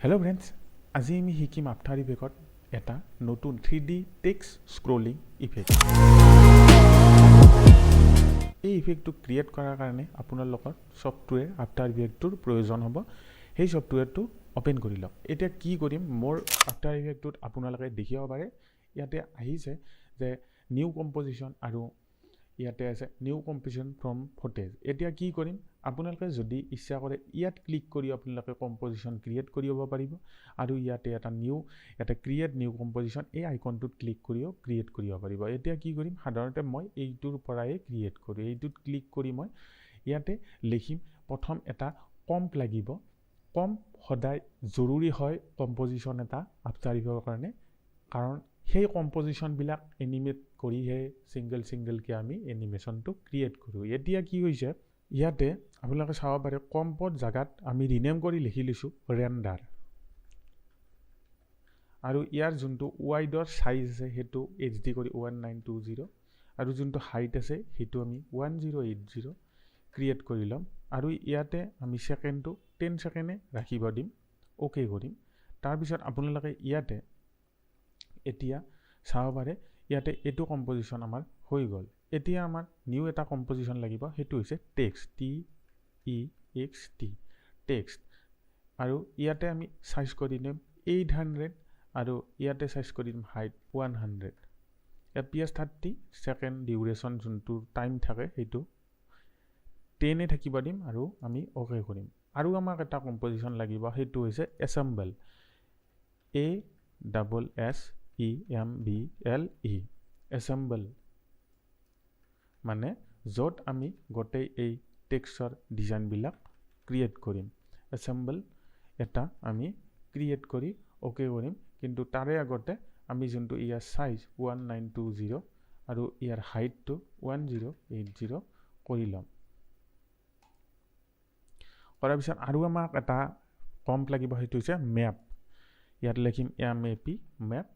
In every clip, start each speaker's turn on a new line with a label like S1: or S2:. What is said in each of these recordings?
S1: Hello friends, আজি আমি শিকিম আফটাৰ ইফেক্টত এটা নতুন 3D টেক্সট স্ক্ৰলিং ইফেক্ট। এই ইফেক্টটো ক্ৰিয়েট কৰাৰ কাৰণে আপোনালোকৰ সফটৱেৰ আফটাৰ ইফেক্টৰ প্ৰয়োজন হ'ব। সেই সফটৱেৰটো ওপেন কৰি লওক। এতিয়া কি কৰিম, মোৰ আফটাৰ ইফেক্টত আপোনালোকে দেখিব পাৰে ইয়াতে আহিছে যে নিউ কম্পোজিশন আৰু ইয়াতে আছে নিউ কম্পোজিশন ফ্ৰম ফুটেজ। এতিয়া কি কৰিম, আপোনালোকে যদি ইচ্ছা কৰে ইয়াত ক্লিক কৰি আপোনালোকে কম্পোজিশন ক্ৰিয়েট কৰিব পাৰিব আৰু ইয়াতে এটা ইয়াতে ক্ৰিয়েট নিউ কম্পোজিশন এই আইকনটোত ক্লিক কৰিও ক্ৰিয়েট কৰিব পাৰিব। এতিয়া কি কৰিম, সাধাৰণতে মই এইটোৰ পৰাই ক্ৰিয়েট কৰোঁ। এইটোত ক্লিক কৰি মই ইয়াতে লিখিম, প্ৰথম এটা কম্প লাগিব। কম্প সদায় জৰুৰী হয় কম্পোজিশন এটা আফটাৰ ইফেক্টৰ কাৰণে, কাৰণ সেই কম্পোজিশনবিলাক এনিমেট কৰিহে ছিংগলকৈ আমি এনিমেশ্যনটো ক্ৰিয়েট কৰোঁ। এতিয়া কি হৈছে, ইয়াতে আপোনালোকে চাব পাৰে কম্পৰ জাগাত আমি ৰিনেম কৰি লিখি লৈছোঁ ৰেণ্ডাৰ, আৰু ইয়াৰ যোনটো ৱাইডৰ চাইজ আছে সেইটো HD কৰি 1920 আৰু যোনটো হাইট আছে সেইটো আমি 1080 ক্ৰিয়েট কৰি ল'ম। আৰু ইয়াতে আমি ছেকেণ্ডটো 10 ছেকেণ্ডে ৰাখিব দিম, অ'কে কৰিম। তাৰপিছত আপোনালোকে ইয়াতে এতিয়া চাব পাৰে ইয়াতে এইটো কম্পোজিশন আমাৰ হৈ গ'ল। এতিয়া আমাৰ নিউ এটা কম্পোজিশন লাগিব, সেইটো হৈছে টেক্সট, TEXT টেক্সট। আৰু ইয়াতে আমি চাইজ কৰি দিম 800 আৰু ইয়াতে চাইজ কৰি দিম হাইট 100। FPS 30 ছেকেণ্ড ডিউৰেশ্যন যোনটো টাইম থাকে সেইটো 10 থাকিব দিম আৰু আমি অ'কে কৰিম। আৰু আমাক এটা কম্পোজিশন লাগিব, সেইটো হৈছে এছেম্বল, ASSEMBLE এছেম্বল, মানে য'ত আমি গোটেই এই টেক্সটৰ ডিজাইনবিলাক ক্ৰিয়েট কৰিম। এছেম্বল এটা আমি ক্ৰিয়েট কৰি অ'কে কৰিম, কিন্তু তাৰে আগতে আমি যোনটো ইয়াৰ চাইজ 1920 আৰু ইয়াৰ হাইটটো 1080 কৰি ল'ম। কৰাৰ পিছত আৰু আমাক এটা কম্প লাগিব, সেইটো হৈছে মেপ। ইয়াত লিখিম MAP মেপ,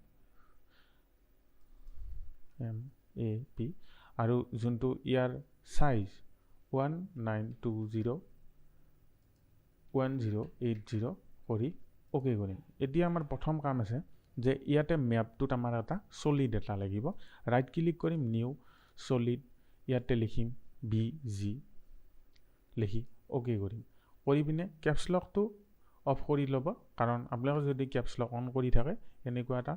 S1: MAP আৰু যোনটো ইয়াৰ চাইজ 1080 কৰি অ'কে কৰিম। এতিয়া আমাৰ প্ৰথম কাম আছে যে ইয়াতে মেপটোত আমাৰ এটা ছলিড এটা লাগিব। ৰাইট ক্লিক কৰিম, নিউ ছলিড, ইয়াতে লিখিম BG, লিখি অ'কে কৰিম। কৰি পিনে কেপছলকটো অফ কৰি ল'ব, কাৰণ আপোনালোকে যদি কেপছলক অন কৰি থাকে এনেকুৱা এটা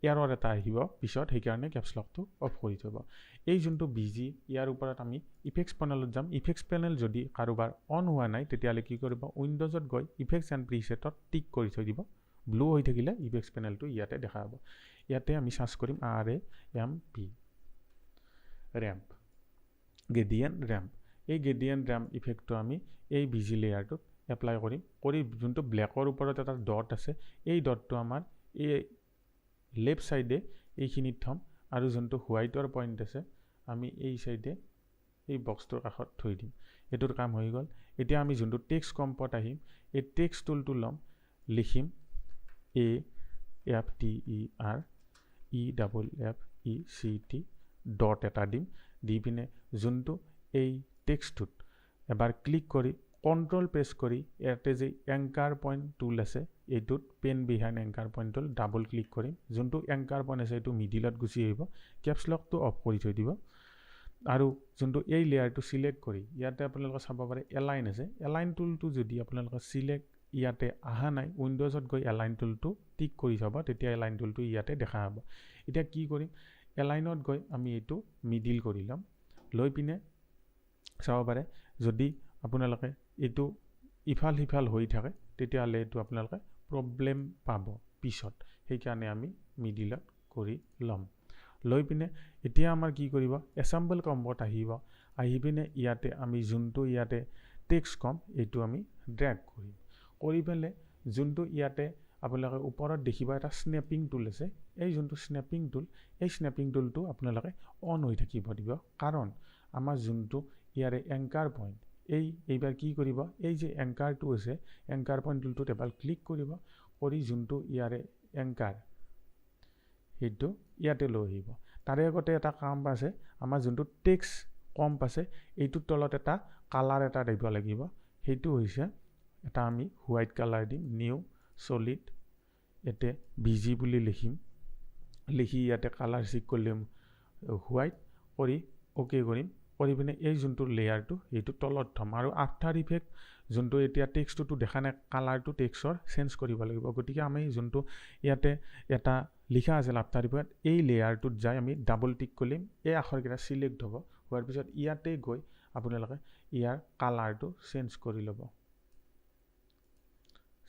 S1: এৰৰ এটা আহিব পিছত, সেইকাৰণে কেপছলকটো অফ কৰি থ'ব। এই যোনটো BG ইয়াৰ ওপৰত আমি ইফেক্টছ পেনেলত যাম। ইফেক্টছ পেনেল যদি কাৰোবাৰ অন হোৱা নাই তেতিয়াহ'লে কি কৰিব, উইণ্ডোজত গৈ ইফেক্টছ এণ্ড প্ৰিছেটত টিক কৰি থৈ দিব। ব্লু হৈ থাকিলে ইফেক্টছ পেনেলটো ইয়াতে দেখা পাব। ইয়াতে আমি চাৰ্চ কৰিম RAMP, ৰেম্প, গ্ৰেডিয়েণ্ট ৰেম্প। এই গ্ৰেডিয়েণ্ট ৰেম্প ইফেক্টটো আমি এই BG লেয়াৰটোত এপ্লাই কৰিম। কৰি যোনটো ব্লেকৰ ওপৰত এটা ডট আছে, এই ডটটো আমাৰ এই লেফ্ট ছাইডে এইখিনিত থ'ম, আৰু যোনটো হোৱাইটৰ পইণ্ট আছে আমি এই ছাইডে এই বক্সটোৰ কাষত থৈ দিম। এইটোৰ কাম হৈ গ'ল। এতিয়া আমি যোনটো টেক্সট কম্পত আহিম, এই টেক্সট টুলটো ল'ম, লিখিম AFTEREFFECT ডট এটা দিম, দি পিনে যোনটো এই টেক্সটটোত এবাৰ ক্লিক কৰি কণ্ট্ৰল প্ৰেছ কৰি ইয়াতে যে এংকাৰ পইণ্ট টুল আছে এইটোত পেন বিহাইণ্ড এংকাৰ পইণ্ট টুল ডাবল ক্লিক কৰিম। যোনটো এংকাৰ পইণ্ট আছে এইটো মিডিলত গুচি আহিব, কেপছলকটো অফ কৰি থৈ দিব। আৰু যোনটো এই লেয়াৰটো চিলেক্ট কৰি ইয়াতে আপোনালোকে চাব পাৰে এলাইন আছে। এলাইন টুলটো যদি আপোনালোকে চিলেক্ট ইয়াতে অহা নাই, উইণ্ডোজত গৈ এলাইন টুলটো টিক কৰি চাব, তেতিয়া এলাইন টুলটো ইয়াতে দেখা পাব। এতিয়া কি কৰিম, এলাইনত গৈ আমি এইটো মিডিল কৰি ল'ম। লৈ পিনে চাব পাৰে যদি আপোনালোকে এইটো ইফাল সিফাল হৈ থাকে তেতিয়াহ'লে এইটো আপোনালোকে প্ৰব্লেম পাব পিছত, সেইকাৰণে আমি মিডিলত কৰি ল'ম। লৈ পিনে এতিয়া আমাৰ কি কৰিব, এছেম্বল কম্পত আহিব। আহি পিনে ইয়াতে আমি যোনটো ইয়াতে টেক্সট কম এইটো আমি ড্ৰেগ কৰিম। কৰি পেলাই যোনটো ইয়াতে আপোনালোকে ওপৰত দেখিব এটা স্নেপিং টুল আছে, এই যোনটো স্নেপিং টুল, এই স্নেপিং টুলটো আপোনালোকে অন হৈ থাকিব দিব, কাৰণ আমাৰ যোনটো ইয়াৰে এংকাৰ পইণ্ট এইবাৰ কি কৰিব, এই যে এংকাৰটো আছে এংকাৰ পইণ্ট টুলটোত এবাৰ ক্লিক কৰিব, কৰি যোনটো ইয়াৰে এংকাৰ সেইটো ইয়াতে লৈ আহিব। তাৰে আগতে এটা কাম আছে, আমাৰ যোনটো টেক্সট কম্প আছে এইটোৰ তলত এটা কালাৰ এটা দিব লাগিব, সেইটো হৈছে এটা আমি হোৱাইট কালাৰ দিম, নিউ solid ইয়াতে BG বুলি লিখিম লিখি ইয়াতে কালাৰ চেক কৰিম হোৱাইট কৰি ওকে কৰিম কৰি পিনে এই যোনটো লেয়াৰটো এইটো তলত থম আৰু আফটাৰ ইফেক্ট যোনটো এতিয়া টেক্সটটো দেখা নাই কালাৰটো টেক্সটৰ চেঞ্জ কৰিব লাগিব গতিকে আমি যোনটো ইয়াতে এটা লিখা আছিল আফটাৰ ইফেক্ট এই লেয়াৰটোত যাই আমি ডাবল টিক কৰিম এই আখৰকেইটা সিলেক্ট হ'ব হোৱাৰ পিছত ইয়াতে গৈ আপোনালোকে ইয়াৰ কালাৰটো চেঞ্জ কৰি ল'ব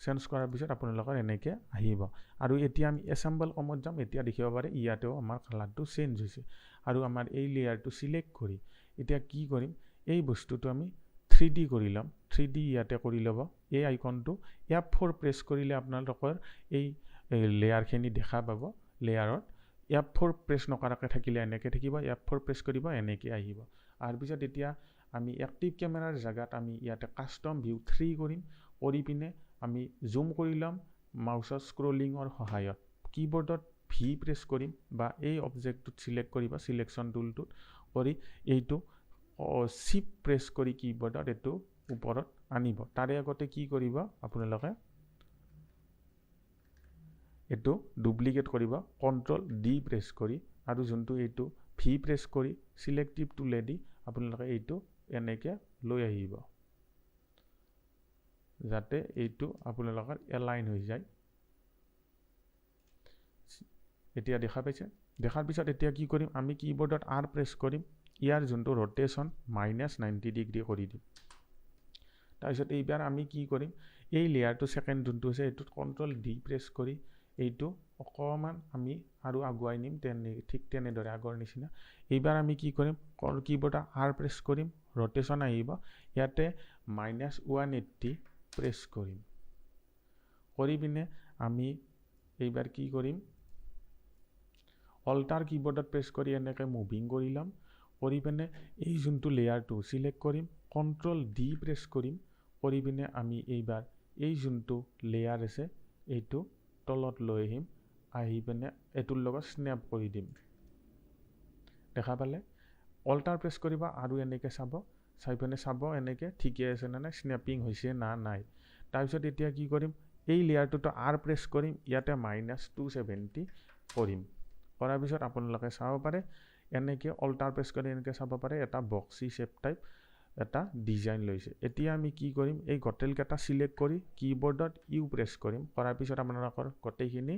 S1: চেঞ্জ কৰাৰ পিছত আপোনালোকৰ এনেকৈ আহিব আৰু এতিয়া আমি এছেম্বল কমত যাম এতিয়া দেখিব পাৰে ইয়াতেও আমাৰ কালাৰটো চেঞ্জ হৈছে আৰু আমাৰ এই লেয়াৰটো সিলেক্ট কৰি এতিয়া কি কৰিম এই বস্তুটো আমি 3D কৰি ল'ম 3D ইয়াতে কৰি ল'ব এই আইকনটো F4 প্ৰেছ কৰিলে আপোনালোকৰ এই লেয়াৰখিনি দেখা পাব লেয়াৰত F4 প্ৰেছ নকৰাকৈ থাকিলে এনেকৈ থাকিব F4 প্ৰেছ কৰিব এনেকৈ আহিব আৰু পিছত এতিয়া আমি এক্টিভ ক্যামেৰাৰ জায়গাত আমি ইয়াতে কাস্টম ভিউ 3 কৰিম কৰি পিনে আমি জুম কৰি লম মাউসৰ স্ক্ৰলিংৰ সহায়ত কিবোৰ্ডত V প্ৰেছ কৰিম বা এই অবজেক্টটো সিলেক্ট কৰিব সিলেকশন টুলটোত কৰি এইটো শিফট প্ৰেছ কৰি কিবোৰ্ডত এটো ওপৰত আনিব তাৰে আগতে কি কৰিব আপোনালোকে এটো ডুপ্লিকেট কৰিব কন্ট্ৰোল D প্ৰেছ কৰি আৰু যোনটো এইটো V প্ৰেছ কৰি সিলেক্টিভ টুলেদি আপোনালোকে এইটো এনেকে লৈ আহিব যাতে এইটো আপোনালোকৰ এলাইন হৈ যায় এতিয়া দেখা পাইছে দেখাৰ পিছত এতিয়া কি কৰিম আমি কিবোৰ্ডত R প্ৰেছ কৰিম ইয়াৰ যোনটো rotation -90 ডিগ্ৰী কৰি দিম তাৰপিছত এইবাৰ আমি কি কৰিম এই লেয়াৰটো সেকেন্ড যোনটো আছে এইটো কন্ট্ৰোল D প্ৰেছ কৰি এইটো অকমান আমি আৰু আগুৱাই নিম ঠিক তেনেদৰে আগৰ নিচিনা এইবাৰ আমি কি কৰিম কিবোৰ্ডত R প্ৰেছ কৰিম rotation আহিব ইয়াতে -180 প্ৰেছ কৰিম কৰি পিনে আমি এইবাৰ কি কৰিম অল্টাৰ কিবোৰ্ডত প্ৰেছ কৰি এনেকৈ মুভিং কৰি লম কৰি পিনে এই যোনটো লেয়াৰটো সিলেক্ট কৰিম কন্ট্ৰোল D প্ৰেছ কৰিম কৰি পিনে আমি এইবাৰ এই যোনটো লেয়াৰ আছে এইটো তলত লৈ আহিম আহি পিনে এটোৰ লগত স্ন্যাপ কৰি দিম দেখা পালে অল্টাৰ প্ৰেছ কৰিবা আৰু এনেকৈ চাব চাই পিনে চাব এনেকৈ ঠিকে আছে না নাই স্ন্যাপিং হৈছে না নাই তাৰপিছত এতিয়া কি কৰিম এই লেয়াৰটোতো R প্ৰেছ কৰিম ইয়াতে -270 কৰিম কৰাৰ পিছত আপোনালোকে চাব পাৰে এনেকৈ অল্টাৰ প্ৰেছ কৰি এনেকৈ চাব পাৰে এটা বক্সি শেপ টাইপ এটা ডিজাইন লৈছে এতিয়া আমি কি কৰিম এই গটেল কেটা সিলেক্ট কৰি কিবোৰ্ডত U প্ৰেছ কৰিম কৰাৰ পিছত আপোনালোকৰ গটেইখিনি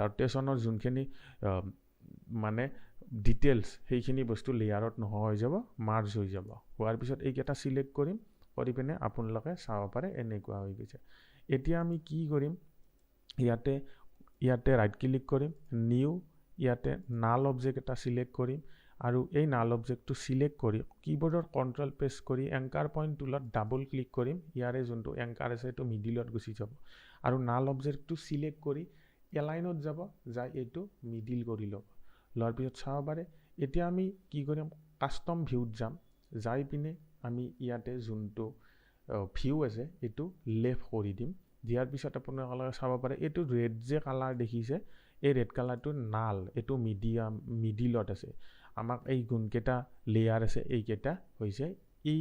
S1: rotationৰ যোনখিনি মানে ডিটেইলছ সেইখিনি বস্তু লেয়াৰত নহয় হৈ যাব মাৰ্জ হৈ যাব হোৱাৰ পিছত এই কেটা সিলেক্ট কৰিম কৰি পিনে আপোনালোকে চাব পাৰে এনেকুৱা হৈ গৈছে এতিয়া আমি কি কৰিম ইয়াতে ৰাইট ক্লিক কৰিম নিউ ইয়াতে নাল অবজেক্ট এটা সিলেক্ট কৰিম আৰু এই নাল অবজেক্টটো সিলেক্ট কৰি কিবোৰ্ডৰ কন্ট্ৰোল প্ৰেছ কৰি এংকাৰ পইণ্ট টুলত ডাবল ক্লিক কৰিম ইয়াৰে যোনটো এংকাৰ আছে এটো মিডিলত গুচি যাব আৰু নাল অবজেক্টটো সিলেক্ট কৰি এলাইনত যাব যাই এইটো মিডিল কৰি ল'ব লোৱাৰ পিছত চাব পাৰে এতিয়া আমি কি কৰিম কাস্টম ভিউত যাম যাই পিনে আমি ইয়াতে যোনটো ভিউ আছে এইটো লেফট কৰি দিম দিয়াৰ পিছত আপোনালোকে চাব পাৰে এইটো ৰেড যে কালাৰ দেখিছে এই ৰেড কালাৰটো নাল এইটো মিডিলত আছে আমাক এই গুণকেটা লেয়াৰ আছে এই কেটা হৈছে এই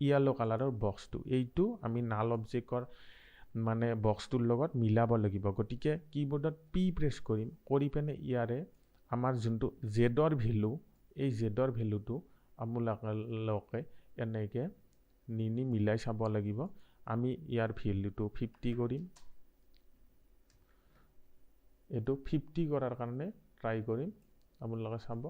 S1: ইয়েলো কালাৰৰ বক্সটো এইটো আমি নাল অবজেক্টৰ মানে বক্সটোৰ লগত মিলাব লাগিব গতিকে কিবোৰ্ডত P প্ৰেছ কৰিম কৰি পিনে ইয়াৰে আমাৰ যোনটো জেডৰ ভ্যালু এই জেডৰ ভ্যালুটো আপোনালোকে এনেকৈ নিনি মিলাই চাব লাগিব আমি ইয়াৰ ভ্যালুটো 50 কৰিম এটো 50 কৰাৰ কাৰণে ট্ৰাই কৰিম আপোনালোকে চাব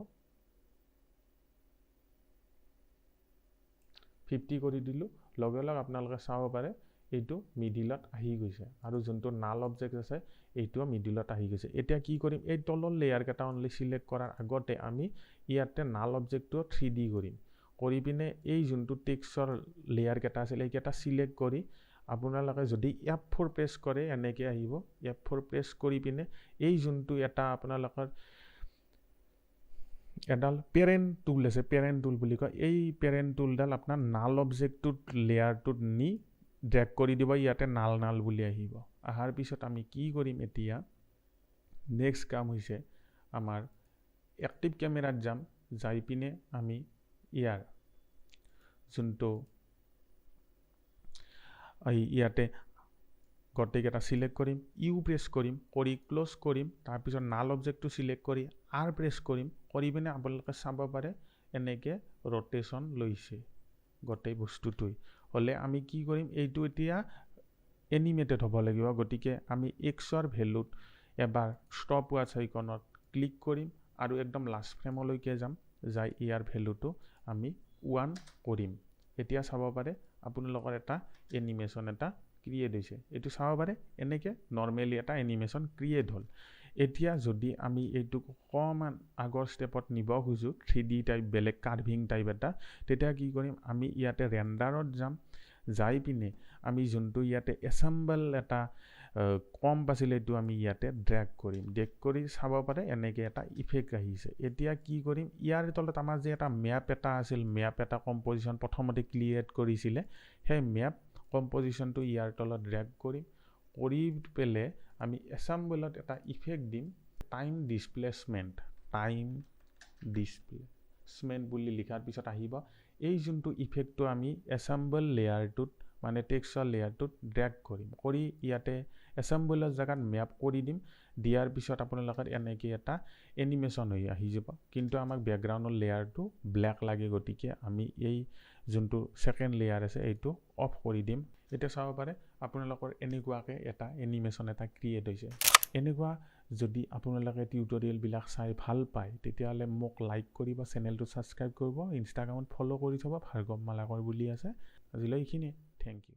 S1: 50 কৰি দিলো লগে লগে আপোনালোকে চাব পাৰে এইটো মিডিলত আহি গৈছে আৰু যোনটো নাল অবজেক্ট আছে এইটো মিডিলত আহি গৈছে এতিয়া কি কৰিম এই তলৰ লেয়াৰ কেটা অনলি সিলেক্ট কৰাৰ আগতে আমি ইয়াতে নাল অবজেক্টটো 3D কৰিম কৰি পিনে এই যোনটো টেক্সটৰ লেয়াৰ কেটা আছে এই কেটা সিলেক্ট কৰি আপোনালোকে যদি F4 প্ৰেছ কৰে এনেকৈ আহিব F4 প্ৰেছ কৰি পিনে এই যোনটো এটা আপোনালোকৰ এডাল পেৰেন্ট টুল আছে পেৰেন্ট টুল বুলি কয় এই পেৰেন্ট টুলডাল আপোনাৰ নাল অবজেক্টটোত লেয়াৰটোত নি ড্ৰেগ কৰি দিব ইয়াতে নাল বুলি আহিব আহাৰ পিছত আমি কি কৰিম এতিয়া নেক্সট কাম হৈছে আমাৰ এক্টিভ ক্যামেৰাত যাম যাই পিনে আমি ইয়াৰ যোনটো ইয়াতে গোটেইকেইটা সিলেক্ট কৰিম ইউ প্ৰেছ কৰিম কৰি ক্লোজ কৰিম তাৰপিছত নাল অবজেক্টটো সিলেক্ট কৰি আৰ প্ৰেছ কৰিম কৰি পিনে আপোনালোকে চাব পাৰে এনেকৈ ৰটেশ্যন লৈছে গোটেই বস্তুটোই হ'লে আমি কি কৰিম এইটো এতিয়া এনিমেটেড হ'ব লাগিব গতিকে আমি এক্সৰ ভেলুত এবাৰ ষ্টপ ৱাচ আইকনত ক্লিক কৰিম আৰু একদম লাষ্ট ফ্ৰেমলৈকে যাম যাই ইয়াৰ ভেলুটো আমি 1 কৰিম এতিয়া চাব পাৰে আপোনালোকৰ এটা এনিমেশ্যন এটা ক্ৰিয়েট হৈছে এইটো চাব পাৰে এনেকৈ নৰ্মেলি এটা এনিমেশ্যন ক্ৰিয়েট হ'ল এতিয়া যদি আমি এইটো কমান আগৰ ষ্টেপত নিব খুজো 3D টাইপ বেলেগ কাৰ্ভিং টাইপ এটা তেতিয়া কি কৰিম আমি ইয়াতে ৰেন্ডাৰত যাম যাই পিনে আমি যোনটো ইয়াতে এসেম্বল এটা কম পাছিলে এইটো আমি ইয়াতে ড্ৰেগ কৰিম ড্ৰেগ কৰি চাব পাৰে এনেকৈ এটা ইফেক্ট আহিছে এতিয়া কি কৰিম ইয়াৰ তলত আমাৰ যে এটা মেপ এটা আছিল মেপ এটা কম্পজিশ্যন প্ৰথমতে ক্ৰিয়েট কৰিছিলে সেই মেপ কম্পজিশ্যনটো ইয়াৰ তলত ড্ৰেগ কৰিম কৰি পেলে আমি এসেম্বলত এটা ইফেক্ট দিম টাইম ডিসপ্লেসমেন্ট বুলি লিখাৰ পিছত আহিব এই যোনটো ইফেক্টটো আমি এসেম্বল লেয়াৰটোত মানে টেক্সচাৰ লেয়াৰটোত ড্ৰেগ কৰিম কৰি ইয়াতে এসেম্বলৰ জায়গাত মেপ কৰি দিম দিয়াৰ পিছত আপোনালোকৰ এনেকৈ এটা এনিমেশ্যন হৈ আহি যাব কিন্তু আমাক বেকগ্ৰাউণ্ডৰ লেয়াৰটো ব্ল্যাক লাগে গতিকে আমি এই যোনটো সেকেন্ড লেয়াৰ আছে এইটো অফ কৰি দিম এটা চাব পাৰে আপোনালোকৰ এনেকুৱাকে এটা এনিমেশ্যন এটা ক্ৰিয়েট হৈছে এনেকুৱা যদি আপোনালোকে টিউটৰিয়েল বিলাক চাই ভাল পায় তেতিয়াহলে মোক লাইক কৰিব চেনেলটো সাবস্ক্ৰাইব কৰিব ইনষ্টাগ্ৰামত ফলো কৰি থব ভাৰ্গৱ মালাকৰ বুলি আছে আজিলৈ এইখিনি থ্যাংক ইউ